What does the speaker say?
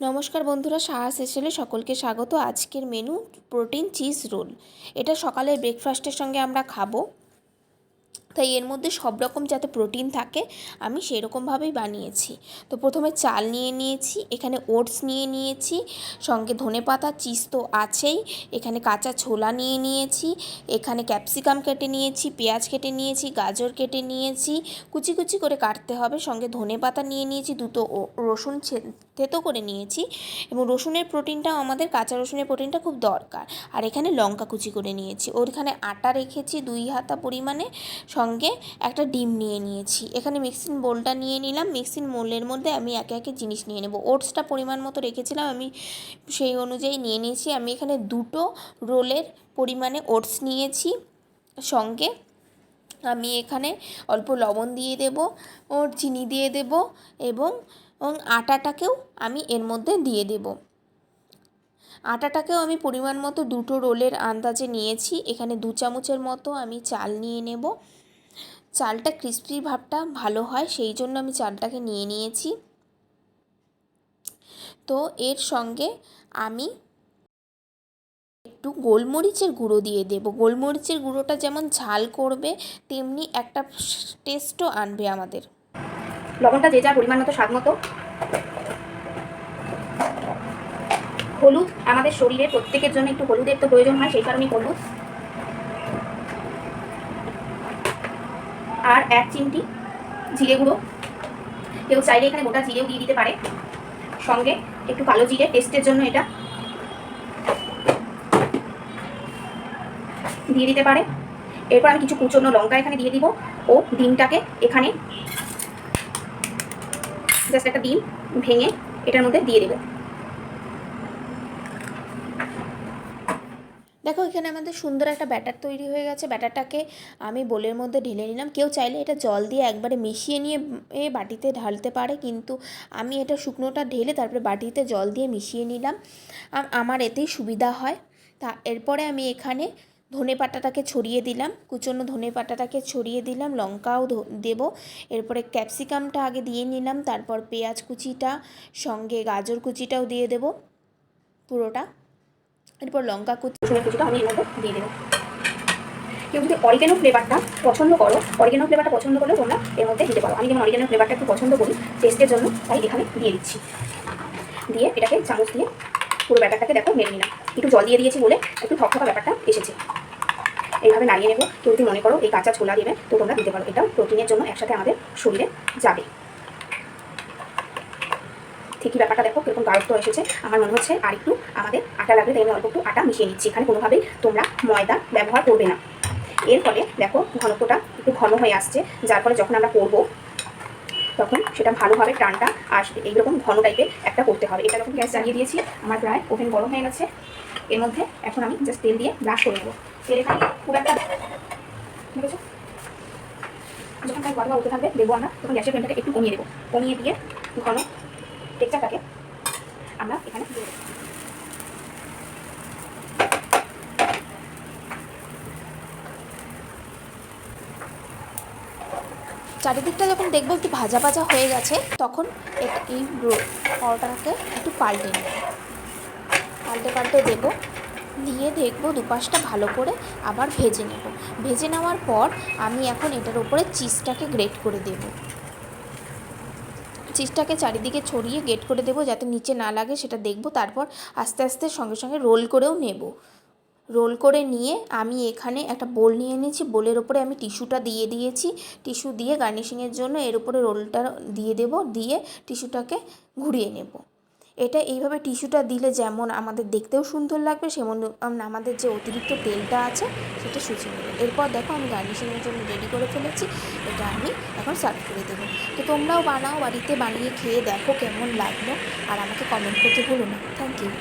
নমস্কার বন্ধুরা, সাহা সেসেলে সকলকে স্বাগত। আজকের মেনু প্রোটিন চিজ রোল। এটা সকালের ব্রেকফাস্টের সঙ্গে আমরা খাবো, তাই এর মধ্যে সব রকম যাতে প্রোটিন থাকে আমি সেই রকমভাবেই বানিয়েছি। তো প্রথমে চাল নিয়ে নিয়েছি, এখানে ওটস নিয়ে নিয়েছি, সঙ্গে ধনেপাতা, চিজ তো আছেই, এখানে কাঁচা ছোলা নিয়ে নিয়েছি, এখানে ক্যাপসিকাম কেটে নিয়েছি, পেঁয়াজ কেটে নিয়েছি, গাজর কেটে নিয়েছি, কুচি কুচি করে কাটতে হবে, সঙ্গে ধনেপাতা নিয়ে নিয়েছি, দুটো রসুন থেতো করে নিয়েছি, এবং রসুনের প্রোটিনটাও আমাদের, কাঁচা রসুনের প্রোটিনটা খুব দরকার। আর এখানে লঙ্কা কুচি করে নিয়েছি, ওখানে আটা রেখেছি 2 হাতা পরিমাণে, সঙ্গে একটা ডিম নিয়ে নিয়েছি। এখানে মিক্সিং বোলটা নিয়ে নিলাম, মিক্সিং বোলের মধ্যে আমি একে একে জিনিস নিয়ে নেব। ওটসটা পরিমাণ মতো রেখেছিলাম, আমি সেই অনুযায়ী নিয়ে নিয়েছি। আমি এখানে 2টো রোলের পরিমাণে ওটস নিয়েছি, সঙ্গে আমি এখানে অল্প লবণ দিয়ে দেব, ওর চিনি দিয়ে দেব, এবং আটাটাকেও আমি এর মধ্যে দিয়ে দেব। আটাটাকেও আমি পরিমাণ মতো 2টো রোলের আন্দাজে নিয়েছি। এখানে 2 চামচের মতো আমি চাল নিয়ে নেব। চালটা ক্রিস্পি ভাবটা ভালো হয়, সেই জন্য আমি চালটাকে নিয়ে নিয়েছি। তো এর সঙ্গে আমি একটু গোলমরিচের গুঁড়ো দিয়ে দেব। গোলমরিচের গুঁড়োটা যেমন ঝাল করবে, তেমনি একটা টেস্টও আনবে আমাদের। লবণটা যে যার পরিমাণ মতো, স্বাদ মতো। হলুদ আমাদের শরীরে প্রত্যেকের জন্য একটু হলুদের তো প্রয়োজন হয়, সেই কারণে হলুদ। আর 1 চিমটি জিরে গুঁড়ো, কেউ চাইলে এখানে গোটা জিরেও দিয়ে দিতে পারে। সঙ্গে একটু কালো জিরে টেস্টের জন্য এটা দিয়ে দিতে পারে। এরপর আমি কিছু কুচনো লঙ্কা এখানে দিয়ে দিব, ও ডিমটাকে এখানে জাস্ট একটা ডিম ভেঙে এটার মধ্যে দিয়ে দেবো। দেখো, এখানে আমাদের সুন্দর একটা ব্যাটার তৈরি হয়ে গেছে। ব্যাটারটাকে আমি বোলের মধ্যে ঢেলে নিলাম। কেউ চাইলে এটা জল দিয়ে একবারে মিশিয়ে নিয়ে বাটিতে ঢালতে পারে, কিন্তু আমি এটা শুকনোটা ঢেলে তারপরে বাটিতে জল দিয়ে মিশিয়ে নিলাম, আমার এতেই সুবিধা হয়। তা এরপরে আমি এখানে ধনেপাতাটাকে ছড়িয়ে দিলাম, কুচনো ধনেপাতাটাকে ছড়িয়ে দিলাম, লঙ্কাও দেব। এরপরে ক্যাপসিকামটা আগে দিয়ে নিলাম, তারপর পেঁয়াজ কুচিটা, সঙ্গে গাজর কুচিটাও দিয়ে দেব পুরোটা। এরপর লঙ্কা কুচিটা আমি এর মধ্যে দিয়ে দেবো। কেউ যদি অরিগেনো ফ্লেভারটা পছন্দ করো, অরিগেনো ফ্লেভারটা পছন্দ করলে তোমরা এর মধ্যে দিতে পারো। আমি যেমন অরিগেনো ফ্লেভারটা একটু পছন্দ করি টেস্টের জন্য, তাই এখানে দিয়ে দিচ্ছি। দিয়ে এটাকে চামচ দিয়ে পুরো ব্যাটারটাকে দেখো মেরে নিলাম। একটু জল দিয়ে দিয়েছি বলে একটু থকথকা ব্যাপারটা এসেছে। এইভাবে নাড়িয়ে নেবো। কেউ যদি মনে করো এই কাঁচা ছোলা দেবে, তো তোমরা দিতে পারো, এটাও প্রোটিনের জন্য একসাথে আমাদের শরীরে যাবে। ঠিকই ব্যাপারটা দেখো কিরকম গাঢ়ত্ব এসেছে। আমার মনে হচ্ছে আর একটু আমাদের আটা লাগবে, তাই আমি অল্প একটু আটা মিশিয়ে নিচ্ছি। এখানে কোনোভাবেই তোমরা ময়দা ব্যবহার করবে না। এর ফলে দেখো ঘনত্বটা একটু ঘন হয়ে আসছে, যার ফলে যখন আমরা করবো তখন সেটা ভালোভাবে টানটা আসবে। এইরকম ঘন টাইপের একটা করতে হবে। এটা যখন গ্যাস জ্বালিয়ে দিয়েছি, আমার প্রায় ওভেন গরম হয়ে গেছে। এর মধ্যে এখন আমি জাস্ট তেল দিয়ে ব্রাশ করে নেবো। তেল এখানে খুব একটা ঠিক আছে, যখন তার গরমা উঠতে থাকবে দেবো আমরা, তখন গ্যাসের ফ্লেমটাকে একটু কমিয়ে দেবো। কমিয়ে দিয়ে ঘন টেক্সচারটাকে আমরা এখানে দিয়ে দেবো। চারিদিকটা যখন দেখবো একটু ভাজা ভাজা হয়ে গেছে, তখন এই পরোটাটাকে একটু পাল্টে নেব, পাল্টে দেবো, দিয়ে দেখবো দুপাশটা ভালো করে আবার ভেজে নেব। ভেজে নেওয়ার পর আমি এখন এটার উপরে চিজটাকে গ্রেট করে দেব। চিজটাকে চারিদিকে ছড়িয়ে গ্রেট করে দেবো, যাতে নিচে না লাগে সেটা দেখবো। তারপর আস্তে আস্তে সঙ্গে সঙ্গে রোল করেও নেব। রোল করে নিয়ে আমি এখানে একটা বোল নিয়ে নিয়েছি, বোলের ওপরে আমি টিস্যুটা দিয়ে দিয়েছি। টিস্যু দিয়ে গার্নিশিংয়ের জন্য এর উপরে রোলটা দিয়ে দেব, দিয়ে টিস্যুটাকে ঘুরিয়ে নেব। এটা এইভাবে টিস্যুটা দিলে যেমন আমাদের দেখতেও সুন্দর লাগবে, সেমন আমাদের যে অতিরিক্ত তেলটা আছে সেটা শুষে নেবে। এরপর দেখো আমি গার্নিশিংয়ের জন্য রেডি করে ফেলেছি, এটা আমি এখন সার্ভ করে দেবো। তো তোমরাও বানাও, বাড়িতে বানিয়ে খেয়ে দেখো কেমন লাগলো, আর আমাকে কমেন্ট করতে ভুলো না। Thank you.